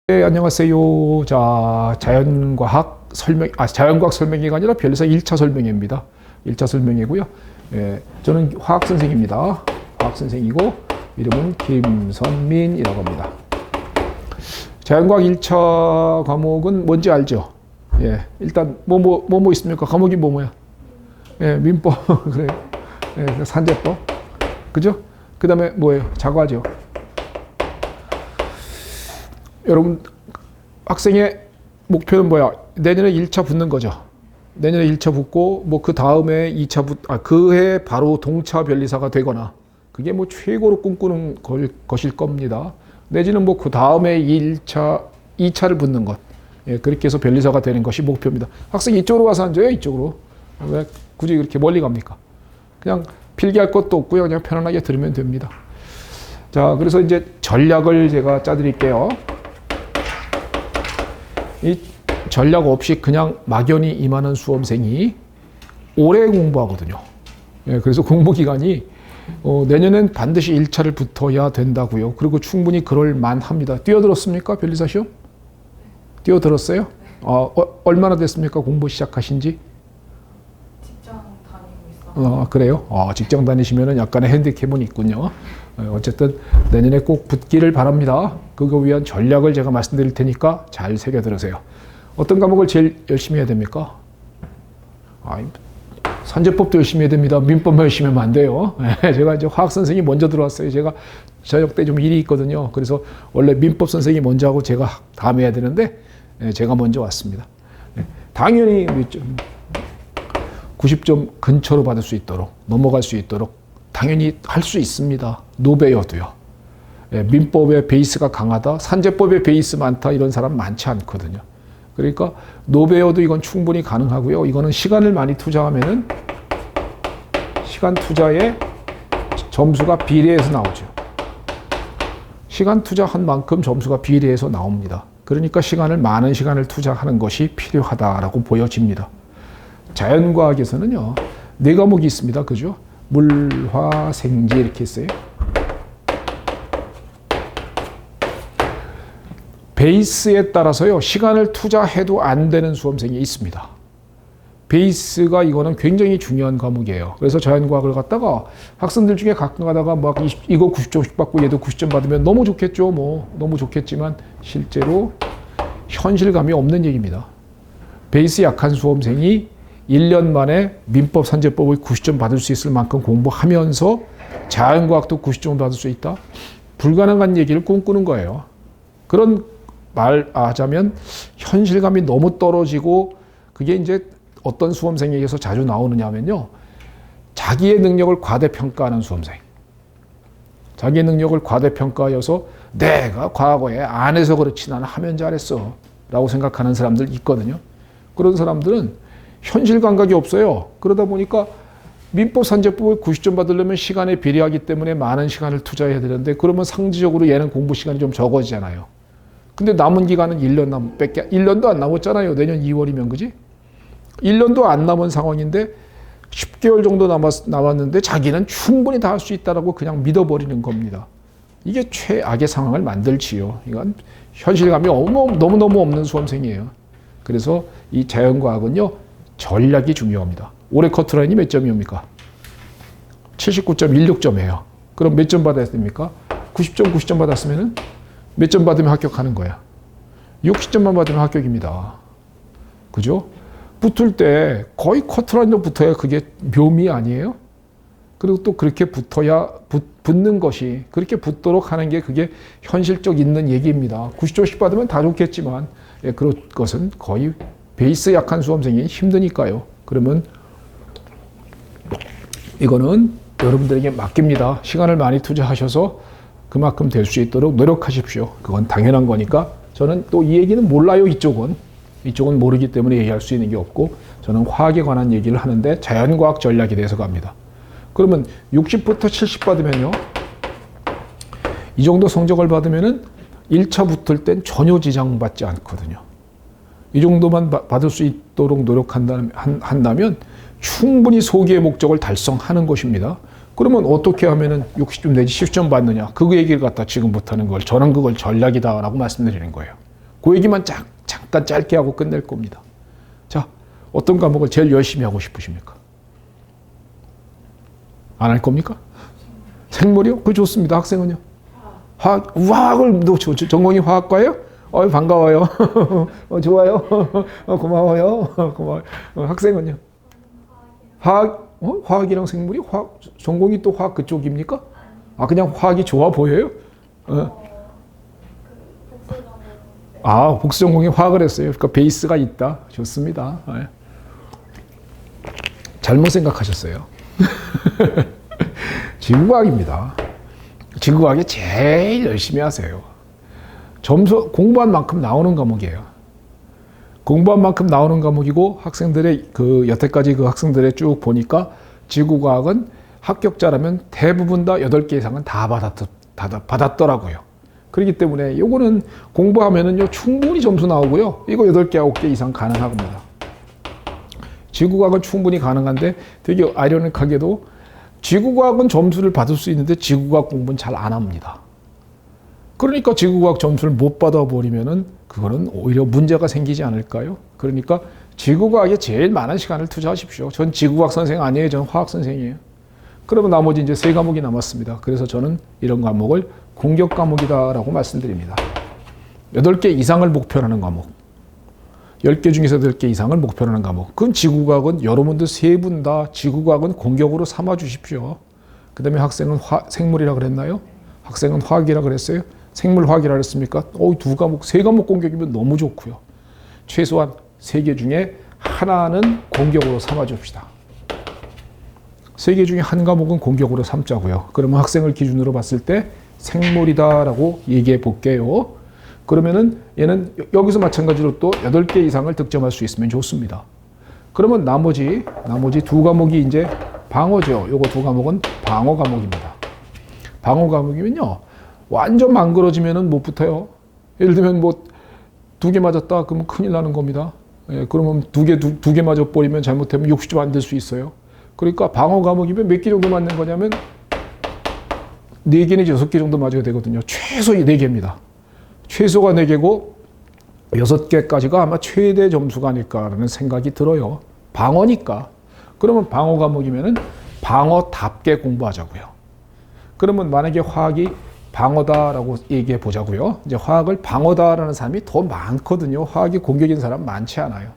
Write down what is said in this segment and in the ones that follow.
네, 안녕하세요. 자, 자연과학 설명회가 아니라 별에서 1차 설명회입니다. 1차 설명회고요. 예, 저는 화학 선생입니다. 화학 선생이고, 이름은 김선민이라고 합니다. 자연과학 1차 과목은 뭔지 알죠? 예, 일단, 뭐 있습니까? 과목이 뭐야? 예, 민법. 그래요. 예, 산재법. 그죠? 그 다음에 뭐예요? 자과죠. 여러분, 학생의 목표는 뭐야? 내년에 1차 붙는 거죠. 내년에 1차 붙고, 뭐 그 다음에 2차 그해 바로 동차 변리사가 되거나, 그게 뭐 최고로 꿈꾸는 것일 겁니다. 내지는 뭐 그 다음에 2차를 붙는 것. 예, 그렇게 해서 변리사가 되는 것이 목표입니다. 학생이 이쪽으로 와서 앉아요, 이쪽으로. 왜 굳이 그렇게 멀리 갑니까? 그냥 필기할 것도 없고요. 그냥 편안하게 들으면 됩니다. 자, 그래서 이제 전략을 제가 짜드릴게요. 이 전략 없이 그냥 막연히 임하는 수험생이 오래 공부하거든요. 예, 그래서 공부 기간이 내년엔 반드시 1차를 붙어야 된다고요. 그리고 충분히 그럴 만합니다. 뛰어들었습니까? 변리사 시험? 뛰어들었어요? 얼마나 됐습니까? 공부 시작하신 지? 직장 다니고 있어요. 그래요? 직장 다니시면 약간의 핸디캡은 있군요. 어쨌든 내년에 꼭 붙기를 바랍니다. 그거 위한 전략을 제가 말씀드릴 테니까 잘 새겨 들으세요. 어떤 과목을 제일 열심히 해야 됩니까? 산재법도 열심히 해야 됩니다. 민법만 열심히 하면 안 돼요. 제가 이제 화학 선생님이 먼저 들어왔어요. 제가 저녁 때 좀 일이 있거든요. 그래서 원래 민법 선생님이 먼저 하고 제가 다음에 해야 되는데 제가 먼저 왔습니다. 당연히 90점 근처로 받을 수 있도록, 넘어갈 수 있도록 당연히 할 수 있습니다. 노배여도요. 민법의 베이스가 강하다, 산재법의 베이스 많다, 이런 사람 많지 않거든요. 그러니까 노배여도 이건 충분히 가능하고요. 이거는 시간을 많이 투자하면은 시간 투자에 점수가 비례해서 나오죠. 시간 투자한 만큼 점수가 비례해서 나옵니다. 그러니까 많은 시간을 투자하는 것이 필요하다라고 보여집니다. 자연과학에서는요, 4과목이 있습니다. 그죠? 물, 화, 생지 이렇게 있어요. 베이스에 따라서요, 시간을 투자해도 안 되는 수험생이 있습니다. 베이스가 이거는 굉장히 중요한 과목이에요. 그래서 자연과학을 갖다가 학생들 중에 가끔 가다가 막 이거 90점씩 받고 얘도 90점 받으면 너무 좋겠죠. 너무 좋겠지만 실제로 현실감이 없는 얘기입니다. 베이스 약한 수험생이 1년 만에 민법 산재법을 90점 받을 수 있을 만큼 공부하면서 자연과학도 90점 받을 수 있다? 불가능한 얘기를 꿈꾸는 거예요. 그런 말하자면 현실감이 너무 떨어지고, 그게 이제 어떤 수험생에게서 자주 나오느냐 하면요, 자기의 능력을 과대평가하는 수험생. 자기의 능력을 과대평가하여서 내가 과거에 안 해서 그렇지 나는 하면 잘했어 라고 생각하는 사람들 있거든요. 그런 사람들은 현실 감각이 없어요. 그러다 보니까 민법 산재법을 90점 받으려면 시간에 비례하기 때문에 많은 시간을 투자해야 되는데, 그러면 상대적으로 얘는 공부 시간이 좀 적어지잖아요. 근데 남은 기간은 1년도 안 남았잖아요. 내년 2월이면, 그지? 1년도 안 남은 상황인데 10개월 정도 남았는데 자기는 충분히 다 할 수 있다라고 그냥 믿어버리는 겁니다. 이게 최악의 상황을 만들지요. 이건 현실감이 너무너무 없는 수험생이에요. 그래서 이 자연과학은요, 전략이 중요합니다. 올해 커트라인이 몇 점입니까? 79.16점이에요. 그럼 몇 점 받아야 됩니까? 90점 받았으면 몇 점 받으면 합격하는 거야? 60점만 받으면 합격입니다. 그죠? 붙을 때 거의 커트라인으로 붙어야 그게 묘미 아니에요? 그리고 또 그렇게 붙는 것이, 그렇게 붙도록 하는 게 그게 현실적 있는 얘기입니다. 90점씩 받으면 다 좋겠지만, 그런 것은 거의 베이스 약한 수험생이 힘드니까요. 그러면 이거는 여러분들에게 맡깁니다. 시간을 많이 투자하셔서 그만큼 될 수 있도록 노력하십시오. 그건 당연한 거니까. 저는 또 이 얘기는 몰라요. 이쪽은 모르기 때문에 얘기할 수 있는 게 없고, 저는 화학에 관한 얘기를 하는데 자연과학 전략에 대해서 갑니다. 그러면 60부터 70 받으면요, 이 정도 성적을 받으면은 1차 붙을 땐 전혀 지장받지 않거든요. 이 정도만 받을 수 있도록 노력한다면 충분히 소기의 목적을 달성하는 것입니다. 그러면 어떻게 하면은 60점 내지 10점 받느냐? 그 얘기를 갖다 지금부터 하는 걸, 저는 그걸 전략이다라고 말씀드리는 거예요. 그 얘기만 잠깐 짧게 하고 끝낼 겁니다. 자, 어떤 과목을 제일 열심히 하고 싶으십니까? 안 할 겁니까? 생물이요? 그 좋습니다. 학생은요? 화학을 전공이 화학과예요? 반가워요. 좋아요. 고마워요. 고마워요. 학생은요? 화학이랑 생물이 전공이 또 화학 그쪽입니까? 그냥 화학이 좋아 보여요? 복수 전공이 화학을 했어요. 그러니까 베이스가 있다. 좋습니다. 잘못 생각하셨어요. 지구과학입니다. 지구과학에 제일 열심히 하세요. 점수 공부한 만큼 나오는 과목이에요. 공부한 만큼 나오는 과목이고 학생들의 여태까지 학생들의 쭉 보니까 지구과학은 합격자라면 대부분 다 8개 이상은 다 받았더라고요. 그렇기 때문에 요거는 공부하면은요 충분히 점수 나오고요. 이거 8개, 9개 이상 가능합니다. 지구과학은 충분히 가능한데 되게 아이러니하게도 지구과학은 점수를 받을 수 있는데 지구과학 공부는 잘 안 합니다. 그러니까 지구과학 점수를 못 받아버리면은 그거는 오히려 문제가 생기지 않을까요? 그러니까 지구과학에 제일 많은 시간을 투자하십시오. 전 지구과학 선생 아니에요. 전 화학 선생이에요. 그러면 나머지 이제 3과목이 남았습니다. 그래서 저는 이런 과목을 공격 과목이다라고 말씀드립니다. 8개 이상을 목표로 하는 과목. 10개 중에서 8개 이상을 목표로 하는 과목. 그럼 지구과학은 여러분들 3분 다 지구과학은 공격으로 삼아 주십시오. 그 다음에 학생은 생물이라 그랬나요? 학생은 화학이라 그랬어요? 생물화학이라 그랬습니까? 2과목, 3과목 공격이면 너무 좋고요. 최소한 3개 중에 하나는 공격으로 삼아 줍시다. 3개 중에 한 과목은 공격으로 삼자고요. 그러면 학생을 기준으로 봤을 때 생물이다라고 얘기해 볼게요. 그러면은 얘는 여기서 마찬가지로 또 8개 이상을 득점할 수 있으면 좋습니다. 그러면 나머지 2과목이 이제 방어죠. 요거 2과목은 방어 과목입니다. 방어 과목이면요. 완전 망그러지면은 못 붙어요. 예를 들면 2개 맞았다 그러면 큰일 나는 겁니다. 그러면 2개 맞아버리면 잘못하면 60점 안 될 수 있어요. 그러니까 방어 과목이면 몇 개 정도 맞는 거냐면 4개 내지 6개 정도 맞아야 되거든요. 최소 4개입니다. 최소가 4개고 6개까지가 아마 최대 점수가 아닐까라는 생각이 들어요. 방어니까. 그러면 방어 과목이면은 방어답게 공부하자고요. 그러면 만약에 화학이 방어다라고 얘기해 보자고요. 이제 화학을 방어다라는 사람이 더 많거든요. 화학이 공격인 사람 많지 않아요.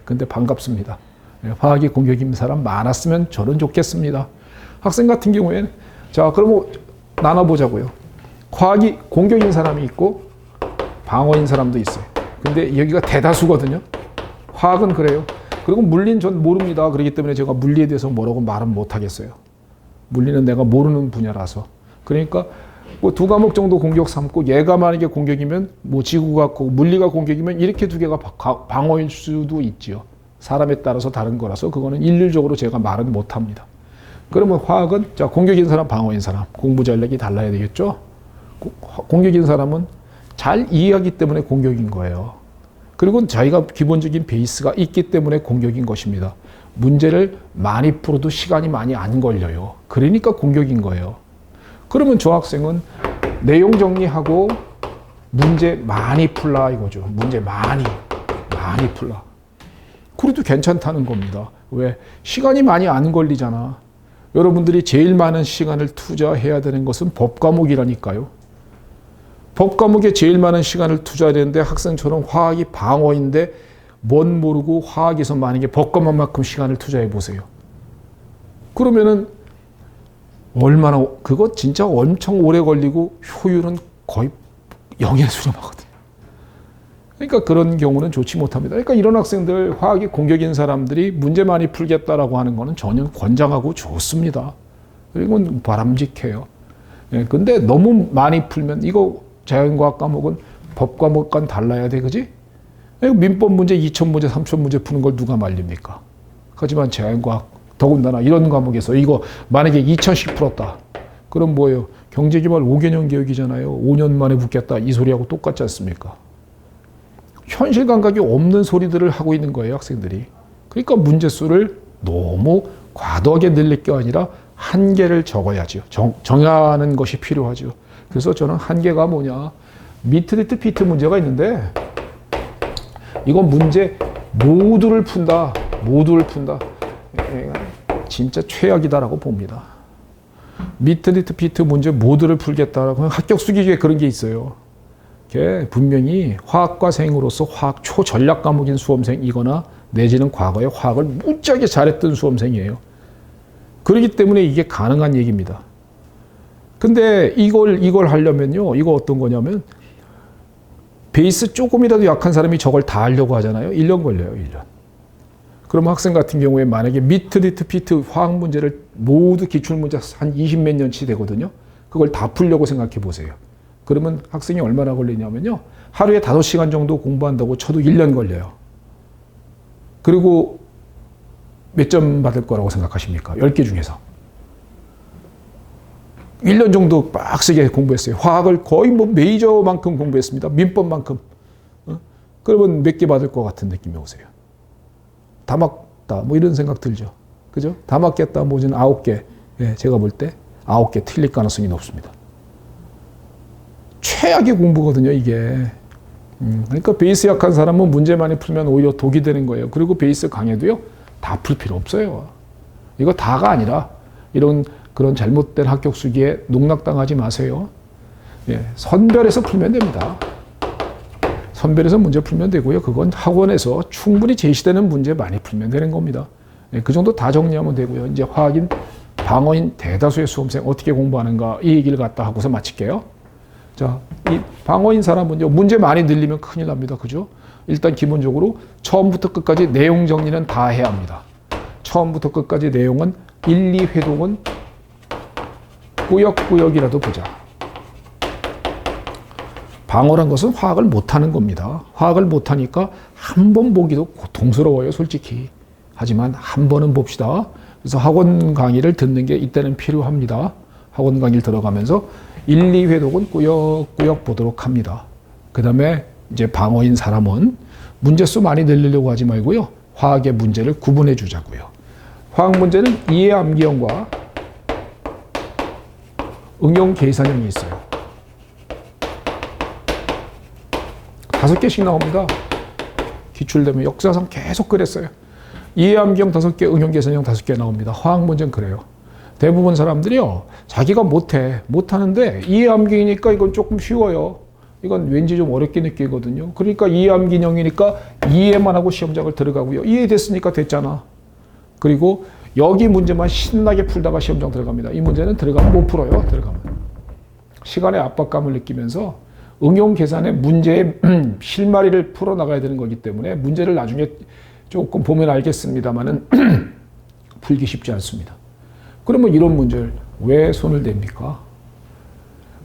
근데 반갑습니다. 화학이 공격인 사람 많았으면 저는 좋겠습니다. 학생 같은 경우에는 자, 그럼 나눠보자고요. 화학이 공격인 사람이 있고 방어인 사람도 있어요. 근데 여기가 대다수거든요. 화학은 그래요. 그리고 물리는 전 모릅니다. 그렇기 때문에 제가 물리에 대해서 뭐라고 말은 못 하겠어요. 물리는 내가 모르는 분야라서. 그러니까 2과목 정도 공격 삼고 얘가 만약에 공격이면 지구과학, 물리가 공격이면 이렇게 2개가 방어일 수도 있지요. 사람에 따라서 다른 거라서 그거는 일률적으로 제가 말은 못 합니다. 그러면 화학은 자 공격인 사람, 방어인 사람 공부 전략이 달라야 되겠죠. 공격인 사람은 잘 이해하기 때문에 공격인 거예요. 그리고 자기가 기본적인 베이스가 있기 때문에 공격인 것입니다. 문제를 많이 풀어도 시간이 많이 안 걸려요. 그러니까 공격인 거예요. 그러면 저 학생은 내용 정리하고 문제 많이 풀라 이거죠. 문제 많이 풀라. 그래도 괜찮다는 겁니다. 왜? 시간이 많이 안 걸리잖아. 여러분들이 제일 많은 시간을 투자해야 되는 것은 법 과목이라니까요. 법 과목에 제일 많은 시간을 투자해야 되는데 학생처럼 화학이 방어인데 뭔 모르고 화학에서 만약에 법 과목만큼 시간을 투자해 보세요. 그러면은 얼마나 그거 진짜 엄청 오래 걸리고 효율은 거의 0에 수렴하거든요. 그러니까 그런 경우는 좋지 못합니다. 그러니까 이런 학생들 화학이 공격인 사람들이 문제 많이 풀겠다라고 하는 거는 전혀 권장하고 좋습니다. 그리고 바람직해요. 근데 너무 많이 풀면 이거 자연과학 과목은 법 과목과는 달라야 돼, 그지? 민법 문제 2,000문제, 3,000문제 푸는 걸 누가 말립니까? 하지만 자연과학 더군다나 이런 과목에서 이거 만약에 2,000씩 풀었다. 그럼 뭐예요? 경제기말 5개년 교육이잖아요. 5년 만에 붙겠다. 이 소리하고 똑같지 않습니까? 현실 감각이 없는 소리들을 하고 있는 거예요, 학생들이. 그러니까 문제수를 너무 과도하게 늘릴 게 아니라 한계를 적어야죠. 정하는 것이 필요하죠. 그래서 저는 한계가 뭐냐. 미트리트 피트 문제가 있는데 이건 문제 모두를 푼다. 모두를 푼다. 진짜 최악이다라고 봅니다. 미트리트 피트 문제 모두를 풀겠다라고 합격 수기에 그런 게 있어요. 분명히 화학과 생으로서 화학 초전략 과목인 수험생이거나 내지는 과거에 화학을 무지하게 잘했던 수험생이에요. 그렇기 때문에 이게 가능한 얘기입니다. 근데 이걸 하려면요, 이거 어떤 거냐면 베이스 조금이라도 약한 사람이 저걸 다 하려고 하잖아요. 1년 걸려요, 1년. 그럼 학생 같은 경우에 만약에 미트리트 피트 화학 문제를 모두 기출문제 한 20몇 년치 되거든요. 그걸 다 풀려고 생각해 보세요. 그러면 학생이 얼마나 걸리냐면요. 하루에 5시간 정도 공부한다고 쳐도 1년 걸려요. 그리고 몇 점 받을 거라고 생각하십니까? 10개 중에서. 1년 정도 빡세게 공부했어요. 화학을 거의 뭐 메이저만큼 공부했습니다. 민법만큼. 그러면 몇 개 받을 것 같은 느낌이 오세요. 다 맞다. 뭐 이런 생각 들죠. 그죠? 다 맞겠다. 뭐 지금 9개. 예, 제가 볼 때 9개 틀릴 가능성이 높습니다. 최악의 공부거든요, 이게. 그러니까 베이스 약한 사람은 문제 많이 풀면 오히려 독이 되는 거예요. 그리고 베이스 강해도요, 다 풀 필요 없어요. 이거 다가 아니라 그런 잘못된 합격 수기에 농락당하지 마세요. 예, 선별해서 풀면 됩니다. 선별해서 문제 풀면 되고요. 그건 학원에서 충분히 제시되는 문제 많이 풀면 되는 겁니다. 예, 그 정도 다 정리하면 되고요. 이제 화학인, 방어인 대다수의 수험생 어떻게 공부하는가 이 얘기를 갖다 하고서 마칠게요. 자, 이 방어인 사람은요, 문제 많이 늘리면 큰일 납니다. 그죠? 일단 기본적으로 처음부터 끝까지 내용 정리는 다 해야 합니다. 처음부터 끝까지 내용은 1, 2회독은 꾸역꾸역이라도 보자. 방어란 것은 화학을 못하는 겁니다. 화학을 못하니까 한 번 보기도 고통스러워요, 솔직히. 하지만 한 번은 봅시다. 그래서 학원 강의를 듣는 게 이때는 필요합니다. 학원 강의를 들어가면서 1, 2회독은 꾸역꾸역 보도록 합니다. 그 다음에 이제 방어인 사람은 문제수 많이 늘리려고 하지 말고요. 화학의 문제를 구분해 주자고요. 화학 문제는 이해 암기형과 응용 계산형이 있어요. 5개씩 나옵니다. 기출되면 역사상 계속 그랬어요. 이해 암기형 5개, 응용 계산형 5개 나옵니다. 화학 문제는 그래요. 대부분 사람들이요, 자기가 못하는데 이해 암기니까 이건 조금 쉬워요. 이건 왠지 좀 어렵게 느끼거든요. 그러니까 이해 암기형이니까 이해만 하고 시험장을 들어가고요. 이해됐으니까 됐잖아. 그리고 여기 문제만 신나게 풀다가 시험장 들어갑니다. 이 문제는 들어가면 못 풀어요. 들어가면. 시간의 압박감을 느끼면서 응용 계산의 문제의 실마리를 풀어나가야 되는 거기 때문에 문제를 나중에 조금 보면 알겠습니다만은 풀기 쉽지 않습니다. 그러면 이런 문제를 왜 손을 댑니까?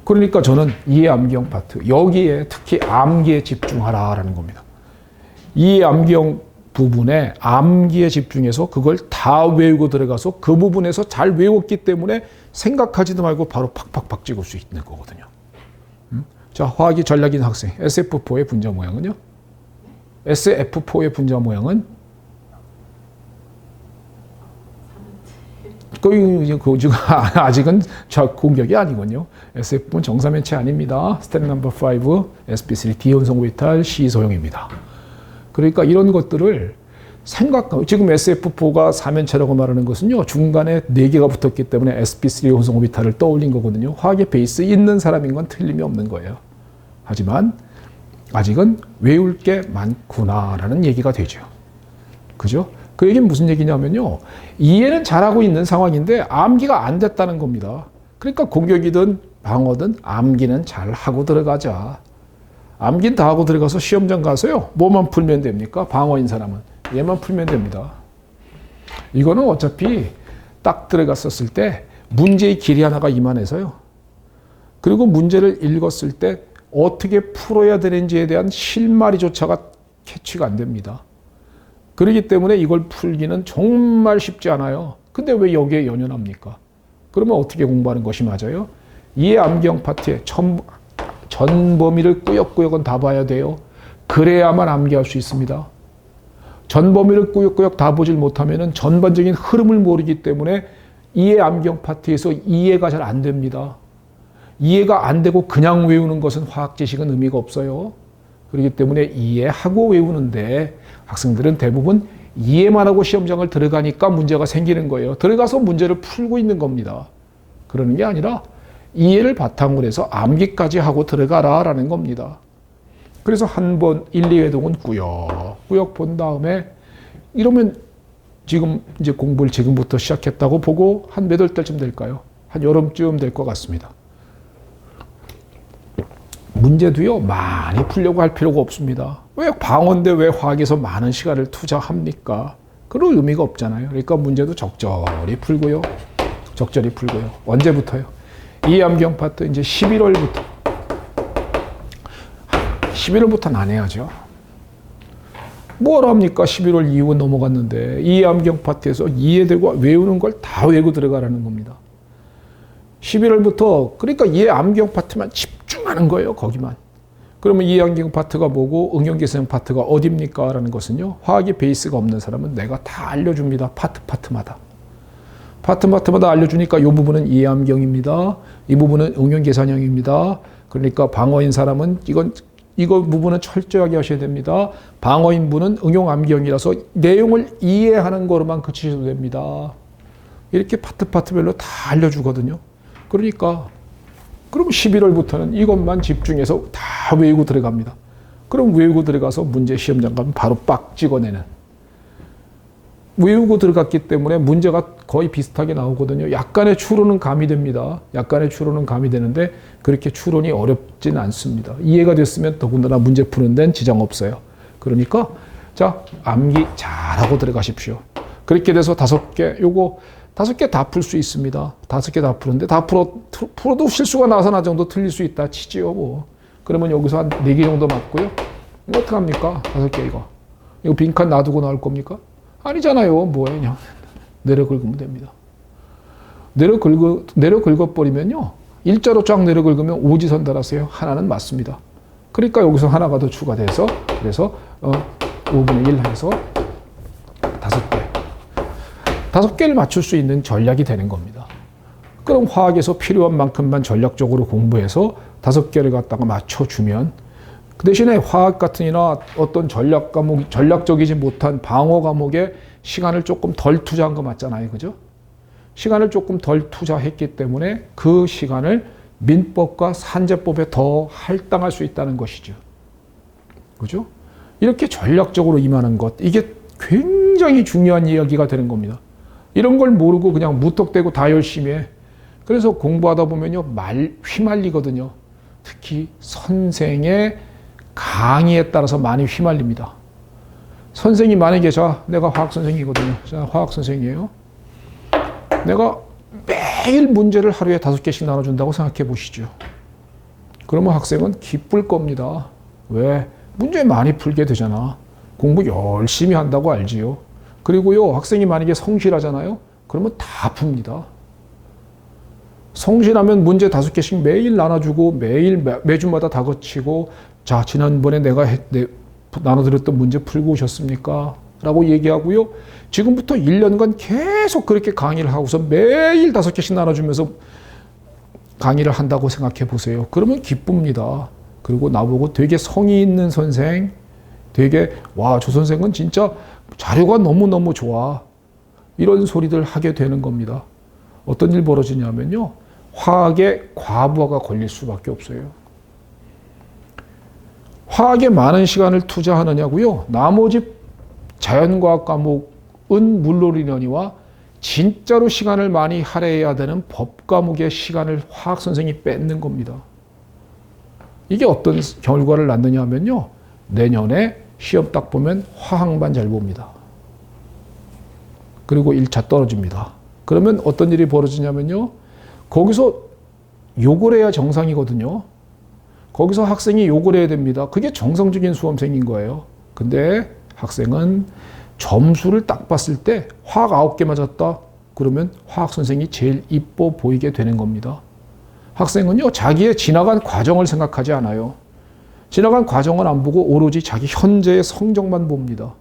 그러니까 저는 이해 암기형 파트, 여기에 특히 암기에 집중하라라는 겁니다. 이해 암기형 부분에 암기에 집중해서 그걸 다 외우고 들어가서 그 부분에서 잘 외웠기 때문에 생각하지도 말고 바로 팍팍팍 찍을 수 있는 거거든요. 자, 화학이 전략인 학생, SF4의 분자 모양은요? SF4의 분자 모양은 지금 아직은 공격이 아니군요. SF는 정사면체 아닙니다. 스텝 넘버 5, sp3 D연성 오비탈 C 소형입니다. 그러니까 이런 것들을 지금 SF4가 사면체라고 말하는 것은요, 중간에 4개가 붙었기 때문에 sp3 연성 오비탈을 떠올린 거거든요. 화학의 베이스 있는 사람인 건 틀림이 없는 거예요. 하지만 아직은 외울 게 많구나라는 얘기가 되죠. 그죠? 그 얘기는 무슨 얘기냐면요, 이해는 잘하고 있는 상황인데 암기가 안 됐다는 겁니다. 그러니까 공격이든 방어든 암기는 잘하고 들어가자. 암기는 다 하고 들어가서 시험장 가서요, 뭐만 풀면 됩니까? 방어인 사람은 얘만 풀면 됩니다. 이거는 어차피 딱 들어갔었을 때 문제의 길이 하나가 이만해서요, 그리고 문제를 읽었을 때 어떻게 풀어야 되는지에 대한 실마리조차가 캐치가 안 됩니다. 그렇기 때문에 이걸 풀기는 정말 쉽지 않아요. 근데 왜 여기에 연연합니까? 그러면 어떻게 공부하는 것이 맞아요? 이해 암기형 파트에 전 범위를 꾸역꾸역은 다 봐야 돼요. 그래야만 암기할 수 있습니다. 전 범위를 꾸역꾸역 다 보질 못하면 전반적인 흐름을 모르기 때문에 이해 암기형 파트에서 이해가 잘 안 됩니다. 이해가 안 되고 그냥 외우는 것은 화학 지식은 의미가 없어요. 그렇기 때문에 이해하고 외우는데 학생들은 대부분 이해만 하고 시험장을 들어가니까 문제가 생기는 거예요. 들어가서 문제를 풀고 있는 겁니다. 그러는 게 아니라 이해를 바탕으로 해서 암기까지 하고 들어가라라는 겁니다. 그래서 한 번 1, 2회독은 꾸역꾸역 본 다음에 이러면 지금 이제 공부를 지금부터 시작했다고 보고 한 몇 월 달쯤 될까요? 한 여름쯤 될 것 같습니다. 문제도요, 많이 풀려고 할 필요가 없습니다. 왜 방어인데 왜 화학에서 많은 시간을 투자합니까? 그럴 의미가 없잖아요. 그러니까 문제도 적절히 풀고요. 적절히 풀고요. 언제부터요? 이해암경 파트 이제 11월부터. 11월부터는 안 해야죠. 뭘 합니까? 11월 이후 넘어갔는데 이해암경 파트에서 이해되고 외우는 걸 다 외우고 들어가라는 겁니다. 11월부터 그러니까 이해암경 파트만 집중하는 거예요. 거기만. 그러면 이해암경 파트가 뭐고 응용계산 파트가 어딥니까? 라는 것은요. 화학의 베이스가 없는 사람은 내가 다 알려줍니다. 파트마다. 파트마다 알려주니까 이 부분은 이해암경입니다. 이 부분은 응용계산형입니다. 그러니까 방어인 사람은 이거 부분은 철저하게 하셔야 됩니다. 방어인 분은 응용암경이라서 내용을 이해하는 거로만 그치셔도 됩니다. 이렇게 파트별로 다 알려주거든요. 그러니까 그럼 11월부터는 이것만 집중해서 다 외우고 들어갑니다. 그럼 외우고 들어가서 문제 시험장 가면 바로 빡 찍어내는. 외우고 들어갔기 때문에 문제가 거의 비슷하게 나오거든요. 약간의 추론은 가미됩니다. 약간의 추론은 가미되는데 그렇게 추론이 어렵진 않습니다. 이해가 됐으면 더군다나 문제 푸는 데는 지장 없어요. 그러니까 자, 암기 잘하고 들어가십시오. 그렇게 돼서 5개, 요거 5개 다 풀 수 있습니다. 5개 다 푸는데 다 풀어도 실수가 나서 나 정도 틀릴 수 있다 치지요, 뭐. 그러면 여기서 한 4개 정도 맞고요. 이거 어떡합니까? 5개 이거. 이거 빈칸 놔두고 나올 겁니까? 아니잖아요. 뭐예요? 그냥 내려 긁으면 됩니다. 내려 긁어버리면요. 일자로 쫙 내려 긁으면 오지선 달았어요. 하나는 맞습니다. 그러니까 여기서 하나가 더 추가돼서 그래서 5분의 1 해서 5개. 5개를 맞출 수 있는 전략이 되는 겁니다. 그럼 화학에서 필요한 만큼만 전략적으로 공부해서 5개를 갖다가 맞춰주면 그 대신에 화학 같은이나 어떤 전략적이지 못한 방어 과목에 시간을 조금 덜 투자한 거 맞잖아요. 그죠? 시간을 조금 덜 투자했기 때문에 그 시간을 민법과 산재법에 더 할당할 수 있다는 것이죠. 그죠? 이렇게 전략적으로 임하는 것, 이게 굉장히 중요한 이야기가 되는 겁니다. 이런 걸 모르고 그냥 무턱대고 다 열심히 해. 그래서 공부하다 보면요, 휘말리거든요. 특히 선생의 강의에 따라서 많이 휘말립니다. 선생이 만약에 내가 화학 선생이거든요. 화학 선생이에요. 내가 매일 문제를 하루에 5개씩 나눠준다고 생각해 보시죠. 그러면 학생은 기쁠 겁니다. 왜? 문제 많이 풀게 되잖아. 공부 열심히 한다고 알지요. 그리고요, 학생이 만약에 성실하잖아요. 그러면 다 풉니다. 성실하면 문제 5개씩 매일 나눠주고 매주마다 다 거치고 자, 지난번에 내가 나눠드렸던 문제 풀고 오셨습니까? 라고 얘기하고요. 지금부터 1년간 계속 그렇게 강의를 하고서 매일 5개씩 나눠주면서 강의를 한다고 생각해 보세요. 그러면 기쁩니다. 그리고 나보고 되게 성의 있는 선생, 되게 와, 저 선생은 진짜 자료가 너무너무 좋아. 이런 소리들 하게 되는 겁니다. 어떤 일 벌어지냐면요. 화학에 과부하가 걸릴 수밖에 없어요. 화학에 많은 시간을 투자하느냐고요. 나머지 자연과학 과목은 물론이거니와 진짜로 시간을 많이 할애해야 되는 법 과목의 시간을 화학 선생이 뺏는 겁니다. 이게 어떤 결과를 낳느냐 하면요. 내년에 시험 딱 보면 화학만 잘 봅니다. 그리고 1차 떨어집니다. 그러면 어떤 일이 벌어지냐면요. 거기서 욕을 해야 정상이거든요. 거기서 학생이 욕을 해야 됩니다. 그게 정상적인 수험생인 거예요. 근데 학생은 점수를 딱 봤을 때 화학 9개 맞았다. 그러면 화학 선생이 제일 이뻐 보이게 되는 겁니다. 학생은요, 자기의 지나간 과정을 생각하지 않아요. 지나간 과정은 안 보고 오로지 자기 현재의 성적만 봅니다.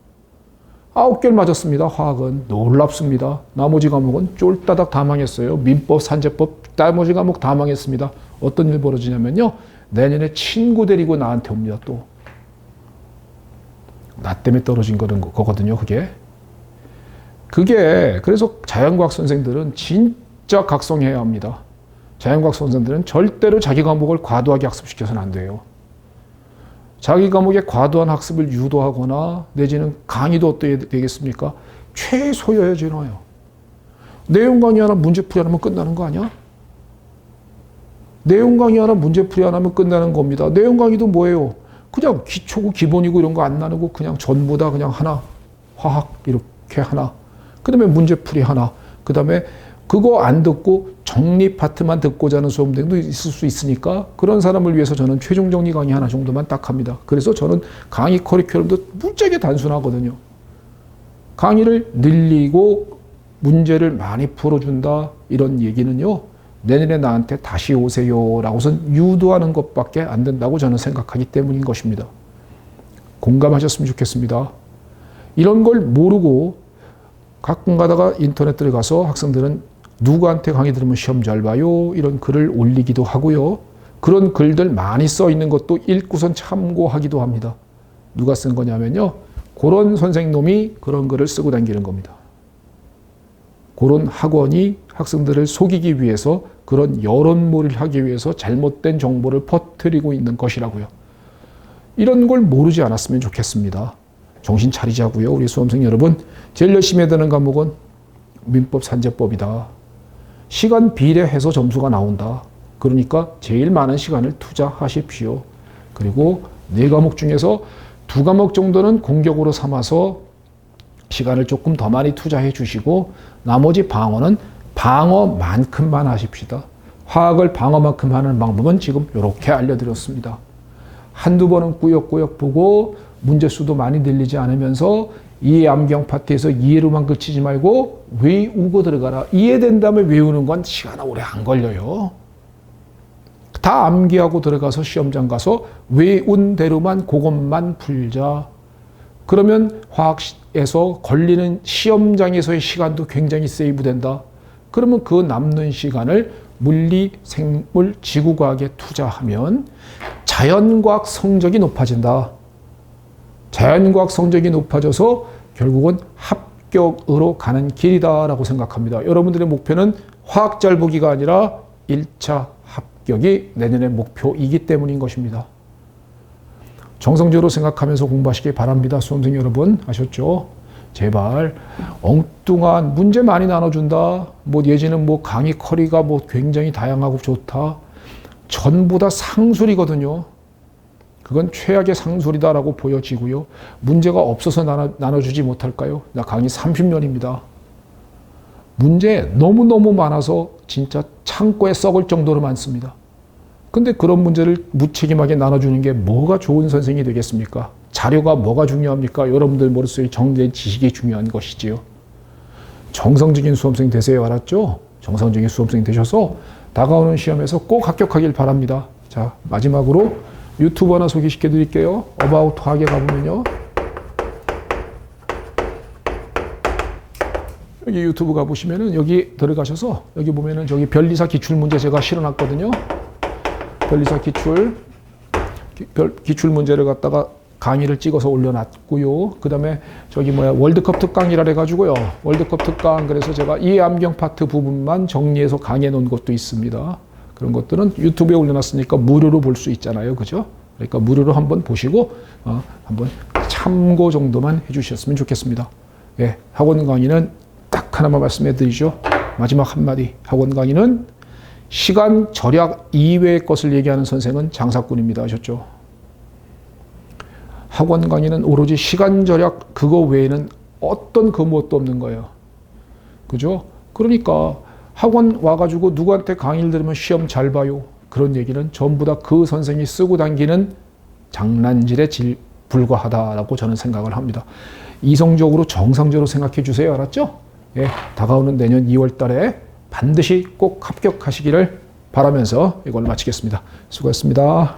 9개를 맞았습니다. 화학은. 놀랍습니다. 나머지 과목은 쫄따닥 다 망했어요. 민법, 산재법, 나머지 과목 다 망했습니다. 어떤 일 벌어지냐면요. 내년에 친구 데리고 나한테 옵니다. 또. 나 때문에 떨어진 거거든요, 그게. 그래서 자연과학 선생들은 진짜 각성해야 합니다. 자연과학 선생들은 절대로 자기 과목을 과도하게 학습시켜서는 안 돼요. 자기 과목에 과도한 학습을 유도하거나 내지는 강의도 어떻게 되겠습니까? 최소여야지나요. 내용 강의 하나 문제풀이 하나면 끝나는 거 아니야? 내용 강의 하나 문제풀이 하나면 끝나는 겁니다. 내용 강의도 뭐예요? 그냥 기초고 기본이고 이런 거 안 나누고 그냥 전부 다 그냥 하나, 화학 이렇게 하나, 그 다음에 문제풀이 하나, 그 다음에 그거 안 듣고 정리 파트만 듣고자 하는 수험생도 있을 수 있으니까 그런 사람을 위해서 저는 최종 정리 강의 하나 정도만 딱 합니다. 그래서 저는 강의 커리큘럼도 무지하게 단순하거든요. 강의를 늘리고 문제를 많이 풀어준다 이런 얘기는요. 내년에 나한테 다시 오세요 라고선 유도하는 것밖에 안 된다고 저는 생각하기 때문인 것입니다. 공감하셨으면 좋겠습니다. 이런 걸 모르고 가끔 가다가 인터넷 들어가서 학생들은 누구한테 강의 들으면 시험 잘 봐요 이런 글을 올리기도 하고요. 그런 글들 많이 써 있는 것도 읽고선 참고하기도 합니다. 누가 쓴 거냐면요. 그런 선생님이 그런 글을 쓰고 다니는 겁니다. 그런 학원이 학생들을 속이기 위해서 그런 여론몰이를 하기 위해서 잘못된 정보를 퍼뜨리고 있는 것이라고요. 이런 걸 모르지 않았으면 좋겠습니다. 정신 차리자고요. 우리 수험생 여러분. 제일 열심히 해야 되는 과목은 민법 산재법이다. 시간 비례해서 점수가 나온다. 그러니까 제일 많은 시간을 투자하십시오. 그리고 4과목 중에서 2과목 정도는 공격으로 삼아서 시간을 조금 더 많이 투자해 주시고 나머지 방어는 방어만큼만 하십시다. 화학을 방어만큼 하는 방법은 지금 이렇게 알려드렸습니다. 한두 번은 꾸역꾸역 보고 문제수도 많이 늘리지 않으면서 이해 암기형 파트에서 이해로만 그치지 말고 외우고 들어가라. 이해된 다음에 외우는 건 시간 오래 안 걸려요. 다 암기하고 들어가서 시험장 가서 외운 대로만 그것만 풀자. 그러면 화학에서 걸리는 시험장에서의 시간도 굉장히 세이브된다. 그러면 그 남는 시간을 물리, 생물, 지구과학에 투자하면 자연과학 성적이 높아진다. 자연과학 성적이 높아져서 결국은 합격으로 가는 길이다라고 생각합니다. 여러분들의 목표는 화학 잘 보기가 아니라 1차 합격이 내년의 목표이기 때문인 것입니다. 정성적으로 생각하면서 공부하시기 바랍니다. 수험생 여러분 아셨죠? 제발 엉뚱한 문제 많이 나눠준다. 뭐 예지는 뭐 강의 커리가 뭐 굉장히 다양하고 좋다. 전부 다 상술이거든요. 그건 최악의 상술이다라고 보여지고요. 문제가 없어서 나눠주지 못할까요? 나 강의 30년입니다. 문제 너무너무 많아서 진짜 창고에 썩을 정도로 많습니다. 근데 그런 문제를 무책임하게 나눠주는 게 뭐가 좋은 선생이 되겠습니까? 자료가 뭐가 중요합니까? 여러분들 머릿속에 정리된 지식이 중요한 것이지요. 정성적인 수험생 되세요. 알았죠? 정성적인 수험생 되셔서 다가오는 시험에서 꼭 합격하길 바랍니다. 자, 마지막으로 유튜브 하나 소개시켜 드릴게요. 어바웃 화학에 가보면요. 여기 유튜브 가보시면은 여기 들어가셔서 여기 보면은 저기 변리사 기출문제 제가 실어놨거든요. 변리사 기출 문제를 갖다가 강의를 찍어서 올려놨고요. 그 다음에 저기 월드컵 특강이라 해가지고요. 월드컵 특강 그래서 제가 이해 암경 파트 부분만 정리해서 강의해 놓은 것도 있습니다. 그런 것들은 유튜브에 올려놨으니까 무료로 볼 수 있잖아요. 그죠? 그러니까 무료로 한번 보시고 한번 참고 정도만 해주셨으면 좋겠습니다. 예, 학원 강의는 딱 하나만 말씀해 드리죠. 마지막 한마디. 학원 강의는 시간 절약 이외의 것을 얘기하는 선생은 장사꾼입니다. 아셨죠? 학원 강의는 오로지 시간 절약 그거 외에는 어떤 그 무엇도 없는 거예요. 그죠? 그러니까 학원 와가지고 누구한테 강의를 들으면 시험 잘 봐요. 그런 얘기는 전부 다 그 선생이 쓰고 다니는 장난질에 불과하다라고 저는 생각을 합니다. 이성적으로 정상적으로 생각해 주세요. 알았죠? 예, 다가오는 내년 2월 달에 반드시 꼭 합격하시기를 바라면서 이걸로 마치겠습니다. 수고했습니다.